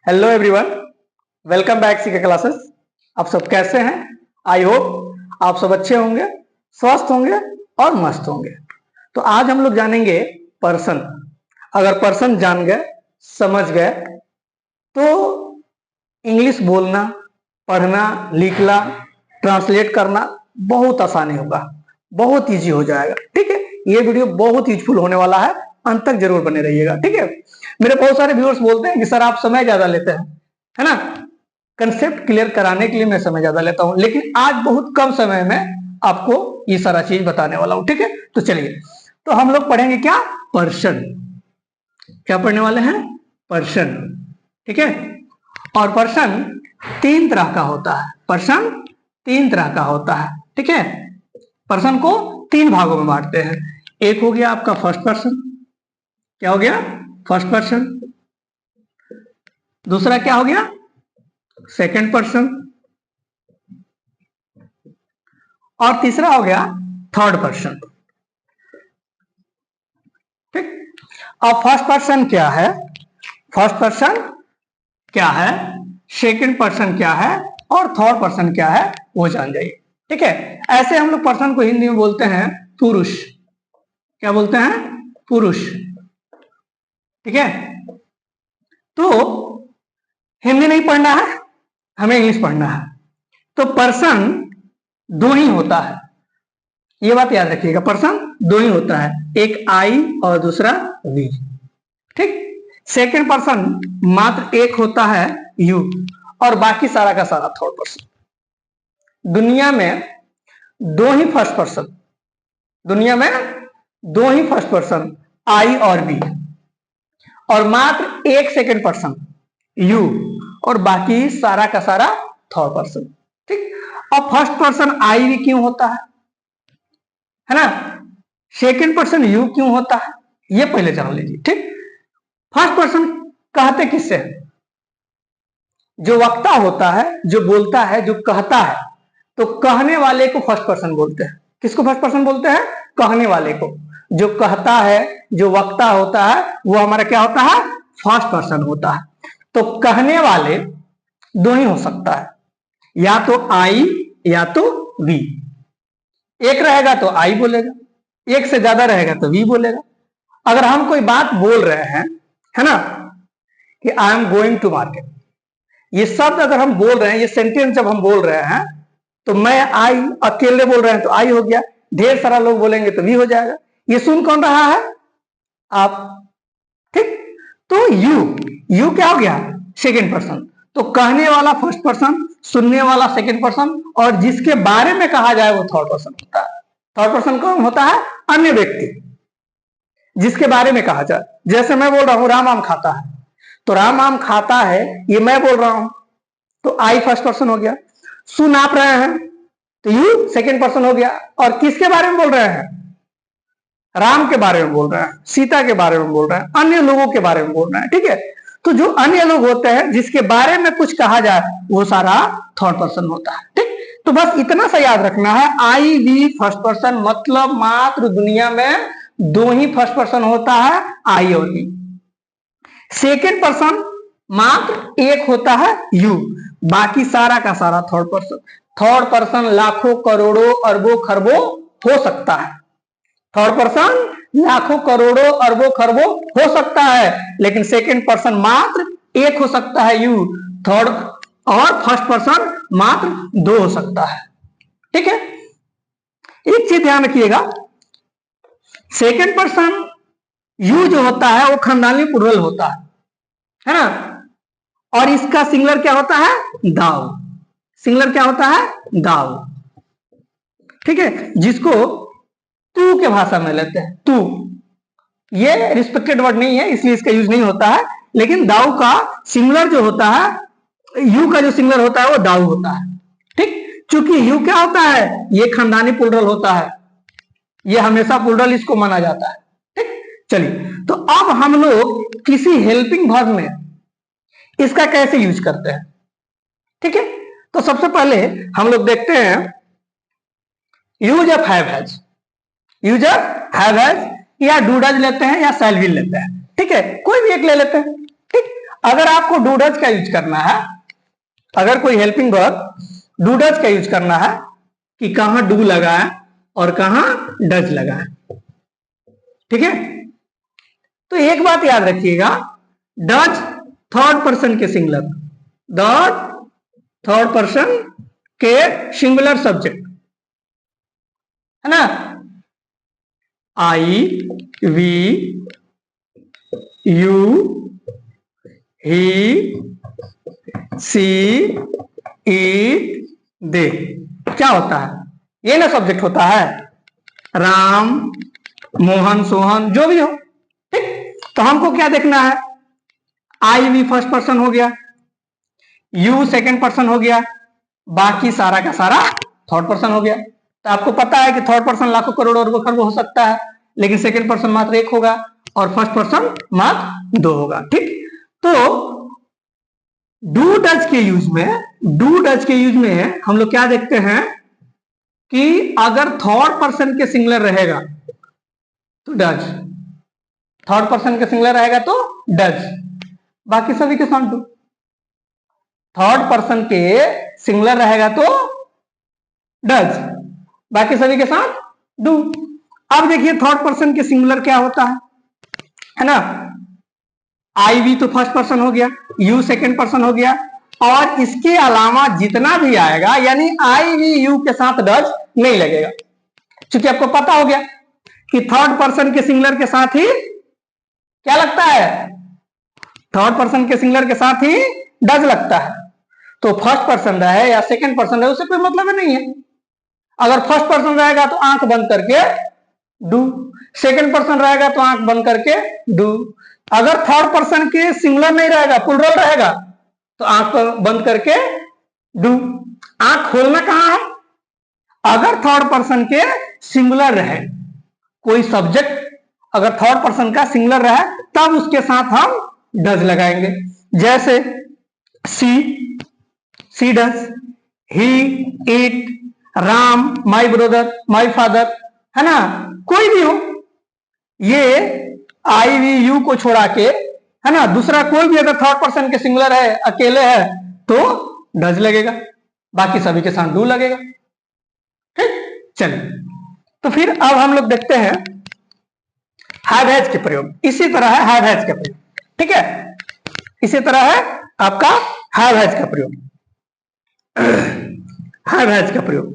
Hello everyone, welcome back CK classes. आप सब कैसे हैं? आई होप आप सब अच्छे होंगे, स्वस्थ होंगे और मस्त होंगे। तो आज हम लोग जानेंगे पर्सन। अगर पर्सन जान गए, समझ गए तो इंग्लिश बोलना, पढ़ना, लिखना, ट्रांसलेट करना बहुत आसानी होगा, बहुत इजी हो जाएगा। ठीक है, ये वीडियो बहुत यूजफुल होने वाला है, अंत तक जरूर बने रहिएगा। ठीक है, मेरे बहुत सारे व्यूअर्स बोलते हैं कि सर आप समय ज्यादा लेते हैं, है ना। कंसेप्ट क्लियर कराने के लिए मैं समय ज्यादा लेता हूं, लेकिन आज बहुत कम समय में आपको ये सारा चीज बताने वाला हूं। ठीक है, तो चलिए, तो हम लोग पढ़ेंगे क्या? पर्सन। क्या पढ़ने वाले हैं? पर्सन। ठीक है, और पर्सन तीन तरह का होता है। पर्सन तीन तरह का होता है। ठीक है, पर्सन को तीन भागों में बांटते हैं। एक हो गया आपका फर्स्ट पर्सन। क्या हो गया? First person. दूसरा क्या हो गया? Second person. और तीसरा हो गया थर्ड पर्सन। ठीक, अब फर्स्ट पर्सन क्या है, फर्स्ट पर्सन क्या है, सेकंड पर्सन क्या है और थर्ड पर्सन क्या है, वो जान जाइए। ठीक है, ऐसे हम लोग पर्सन को हिंदी में बोलते हैं पुरुष। क्या बोलते हैं? पुरुष। ठीक है, तो हिंदी नहीं पढ़ना है, हमें इंग्लिश पढ़ना है। तो पर्सन दो ही होता है, ये बात याद रखिएगा। पर्सन दो ही होता है, एक आई और दूसरा वी। ठीक, सेकंड पर्सन मात्र एक होता है, यू, और बाकी सारा का सारा थर्ड पर्सन। दुनिया में दो ही फर्स्ट पर्सन, दुनिया में दो ही फर्स्ट पर्सन, आई और बी, और मात्र एक सेकंड पर्सन, यू, और बाकी सारा का सारा थर्ड पर्सन। ठीक, अब फर्स्ट पर्सन आई भी क्यों होता है ना, सेकंड पर्सन यू क्यों होता है, ये पहले जान लीजिए। ठीक, फर्स्ट पर्सन कहते किससे हैं? जो वक्ता होता है, जो बोलता है, जो कहता है, तो कहने वाले को फर्स्ट पर्सन बोलते हैं। किसको फर्स्ट पर्सन बोलते हैं? कहने वाले को। जो कहता है, जो वक्ता होता है, वो हमारा क्या होता है? फर्स्ट पर्सन होता है। तो कहने वाले दो ही हो सकता है, या तो आई या तो वी। एक रहेगा तो आई बोलेगा, एक से ज्यादा रहेगा तो वी बोलेगा। अगर हम कोई बात बोल रहे हैं, है ना, कि I am going to market, ये शब्द अगर हम बोल रहे हैं, ये सेंटेंस जब हम बोल रहे हैं, तो मैं आई अकेले बोल रहे हैं तो आई हो गया, ढेर सारा लोग बोलेंगे तो वी हो जाएगा। ये सुन कौन रहा है? आप। ठीक, तो यू क्या हो गया? Second person. तो कहने वाला फर्स्ट पर्सन, सुनने वाला सेकंड पर्सन, और जिसके बारे में कहा जाए वो थर्ड पर्सन होता है। थर्ड पर्सन कौन होता है? अन्य व्यक्ति, जिसके बारे में कहा जाए। जैसे मैं बोल रहा हूं राम आम खाता है, तो राम आम खाता है ये मैं बोल रहा हूं, तो आई फर्स्ट पर्सन हो गया। सुन आप रहे हैं तो यू सेकंड पर्सन हो गया। और किसके बारे में बोल रहे हैं? राम के बारे में बोल रहे हैं, सीता के बारे में बोल रहे हैं, अन्य लोगों के बारे में बोल रहे हैं। ठीक है, तो जो अन्य लोग होते हैं जिसके बारे में कुछ कहा जाए, वो सारा थर्ड पर्सन होता है। ठीक, तो बस इतना सा याद रखना है, आई वी फर्स्ट पर्सन, मतलब मात्र दुनिया में दो ही फर्स्ट पर्सन होता है, आई और वी। सेकेंड पर्सन मात्र एक होता है, यू, बाकी सारा का सारा थर्ड पर्सन। थर्ड पर्सन लाखों करोड़ों अरबों खरबों हो सकता है, थर्ड पर्सन लाखों करोड़ों अरबों खरबों हो सकता है, लेकिन सेकंड पर्सन मात्र एक हो सकता है, यू, थर्ड, और फर्स्ट पर्सन मात्र दो हो सकता है। ठीक है, एक चीज ध्यान रखिएगा, सेकंड पर्सन यू जो होता है वो खानदानी प्लूरल होता है ना, और इसका सिंगुलर क्या होता है? दाव। सिंगुलर क्या होता है? दाव। ठीक है, जिसको तू के भाषा में लेते हैं, तू, ये रिस्पेक्टेड वर्ड नहीं है इसलिए इसका यूज नहीं होता है, लेकिन दाऊ का सिंगुलर जो होता है, यू का जो सिंगुलर होता है वो दाऊ होता है। ठीक, चूंकि यू क्या होता है? ये खानदानी प्लूरल होता है, ये हमेशा प्लूरल इसको माना जाता है। ठीक, चलिए, तो अब हम लोग किसी हेल्पिंग वर्ब में इसका कैसे यूज करते हैं? ठीक है, तो सबसे पहले हम लोग देखते हैं use of have has. Use of have has या डू डज लेते हैं या शैल विल लेते हैं। ठीक है, कोई भी एक ले लेते हैं। ठीक, अगर आपको डू डज का यूज करना है, अगर कोई हेल्पिंग वर्ब डू डज का यूज करना है कि कहां डू लगा है और कहां डज लगा है, ठीक है, तो एक बात याद रखिएगा, डज थर्ड पर्सन के सिंगुलर, द थर्ड पर्सन के सिंगुलर सब्जेक्ट है ना, I, we, you, he, she, it, they, क्या होता है, ये ना सब्जेक्ट होता है, राम, मोहन, सोहन, जो भी हो, ठीक। तो हमको क्या देखना है, आई वी फर्स्ट पर्सन हो गया, यू सेकंड पर्सन हो गया, बाकी सारा का सारा थर्ड पर्सन हो गया। तो आपको पता है कि थर्ड पर्सन लाखों करोड़ों अरबों खरबों हो सकता है, लेकिन सेकंड पर्सन मात्र एक होगा और फर्स्ट पर्सन मात्र दो होगा, ठीक। तो डू डज के यूज में हम लोग क्या देखते हैं कि अगर थर्ड पर्सन के सिंगुलर रहेगा तो डज, थर्ड पर्सन के सिंगुलर रहेगा तो डज, बाकी सभी के साथ डू, थर्ड पर्सन के सिंगुलर रहेगा तो डज, बाकी सभी के साथ डू। अब देखिए थर्ड पर्सन के सिंगुलर क्या होता है ना, आई वी तो फर्स्ट पर्सन हो गया, यू सेकंड पर्सन हो गया, और इसके अलावा जितना भी आएगा यानी आई वी यू के साथ डज नहीं लगेगा, क्योंकि आपको पता हो गया कि थर्ड पर्सन के सिंगुलर के साथ ही क्या लगता है, थर्ड पर्सन के सिंगुलर के साथ ही डज लगता है। तो फर्स्ट पर्सन रहे या सेकंड पर्सन रहे उससे कोई मतलब नहीं है, अगर फर्स्ट पर्सन रहेगा तो आंख बंद करके डू, सेकंड पर्सन रहेगा तो आंख बंद करके डू, अगर थर्ड पर्सन के सिंगुलर नहीं रहेगा प्लुरल रहेगा तो आंख बंद करके डू। आंख खोलना कहां है, अगर थर्ड पर्सन के सिंगुलर रहे, कोई सब्जेक्ट अगर थर्ड पर्सन का सिंगुलर रहे तब उसके साथ हम डज लगाएंगे, जैसे she does, he, it, Ram, my brother, my father, है ना, कोई भी हो, ये आई वी यू को छोड़ा के, है ना, दूसरा कोई भी अगर थर्ड पर्सन के सिंगुलर है, अकेले है तो डज लगेगा, बाकी सभी के साथ डू लगेगा, ठीक। चलिए तो फिर अब हम लोग देखते हैं हैव हैज के प्रयोग, इसी तरह है हैव हैज का प्रयोग, ठीक है, इसी तरह है आपका हैव हैज का प्रयोग, हैव हैज का प्रयोग,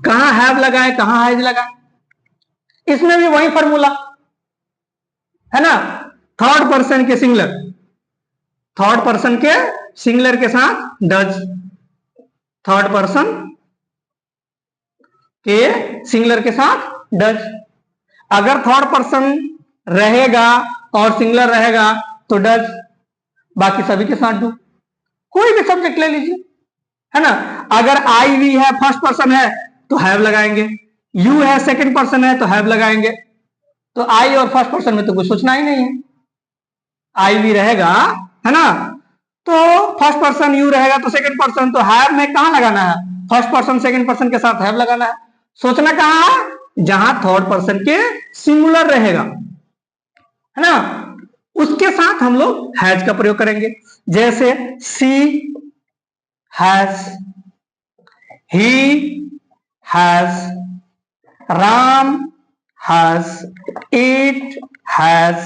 कहां हैव लगाए कहां हैज लगाए, इसमें भी वही फॉर्मूला है ना, थर्ड पर्सन के सिंगुलर, थर्ड पर्सन के सिंगुलर के साथ डज, थर्ड पर्सन के सिंगुलर के साथ डज, अगर थर्ड पर्सन रहेगा और सिंगुलर रहेगा तो डज, बाकी सभी के साथ डू, कोई भी सब्जेक्ट ले लीजिए, है ना, अगर आई वी है फर्स्ट पर्सन है तो हैव लगाएंगे, यू है सेकंड पर्सन है तो हैव लगाएंगे, तो आई और फर्स्ट पर्सन में तो कुछ सोचना ही नहीं है, आई वी रहेगा, है ना, तो फर्स्ट पर्सन यू रहेगा तो सेकंड पर्सन, तो हैव में कहां लगाना है, फर्स्ट पर्सन सेकंड पर्सन के साथ हैव लगाना है, सोचना कहां है, जहां थर्ड पर्सन के सिंगुलर रहेगा, है ना, उसके साथ हम लोग हैज का प्रयोग करेंगे, जैसे she has, he has, Ram has, it has,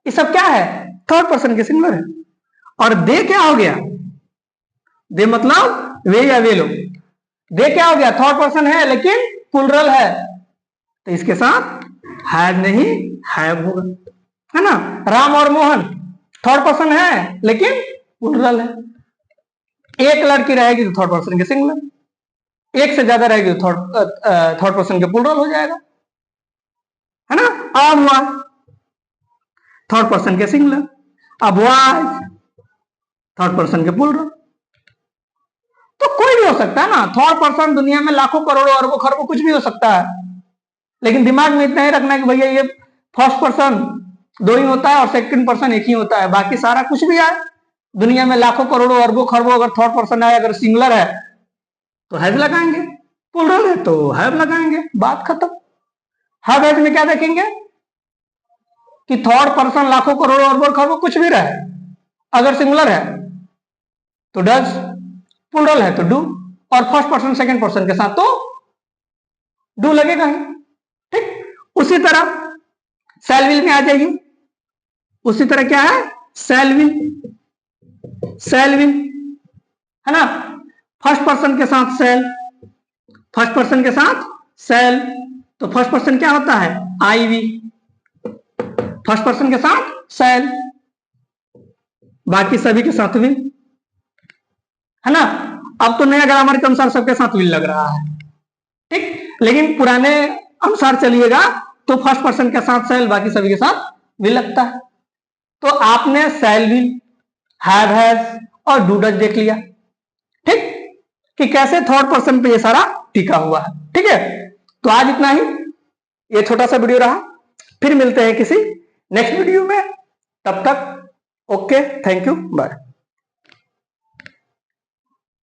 ये सब क्या है, थर्ड पर्सन के सिंगुलर है, और दे क्या हो गया, दे मतलब वे या वे लोग, दे क्या हो गया, थर्ड पर्सन है लेकिन प्लुरल है, तो इसके साथ हैज नहीं हैव होगा, है ना, राम और मोहन थर्ड पर्सन है लेकिन प्लुरल है, एक लड़की रहेगी तो थर्ड पर्सन के सिंगुलर, एक से ज्यादा रहेगी तो थर्ड पर्सन के प्लुरल हो जाएगा, है ना, अब हुआ थर्ड पर्सन के सिंगुलर, अब वाज थर्ड पर्सन के प्लुरल, तो कोई भी हो सकता है ना, थर्ड पर्सन दुनिया में लाखों करोड़ों अरबों खरबों कुछ भी हो सकता है, लेकिन दिमाग में इतना ही रखना है कि भैया ये फर्स्ट पर्सन दो ही होता है और सेकंड पर्सन एक ही होता है, बाकी सारा कुछ भी है दुनिया में लाखों करोड़ों अरबों खरबों, अगर थर्ड पर्सन है अगर सिंगुलर है तो हैज लगाएंगे, प्लुरल है तो हैव लगाएंगे, बात खत्म। हैव हैज में क्या देखेंगे, कि थर्ड पर्सन लाखों करोड़ों अरबों खरबों कुछ भी रहे, अगर सिंगुलर है तो डज, प्लूरल है तो डू, और फर्स्ट पर्सन सेकंड पर्सन के साथ तो डू लगेगा ही। ठीक, उसी तरह शैल विल में आ जाइए, उसी तरह क्या है, शैल विल, शैल विल है ना, फर्स्ट पर्सन के साथ शैल, फर्स्ट पर्सन के साथ शैल, तो फर्स्ट पर्सन क्या होता है, आई वी, फर्स्ट पर्सन के साथ शैल, बाकी सभी के साथ विल, है ना। अब तो नया ग्रामर के अनुसार सबके साथ विल लग रहा है, ठीक, लेकिन पुराने अनुसार चलिएगा तो फर्स्ट पर्सन के साथ शैल, बाकी सभी के साथ विल लगता है। तो आपने शैल विल, हैव हैज और डू डज देख लिया, ठीक, कि कैसे थर्ड पर्सन पे ये सारा टिका हुआ है। ठीक है, तो आज इतना ही, ये छोटा सा वीडियो रहा, फिर मिलते हैं किसी नेक्स्ट वीडियो में, तब तक ओके, थैंक यू, बाय।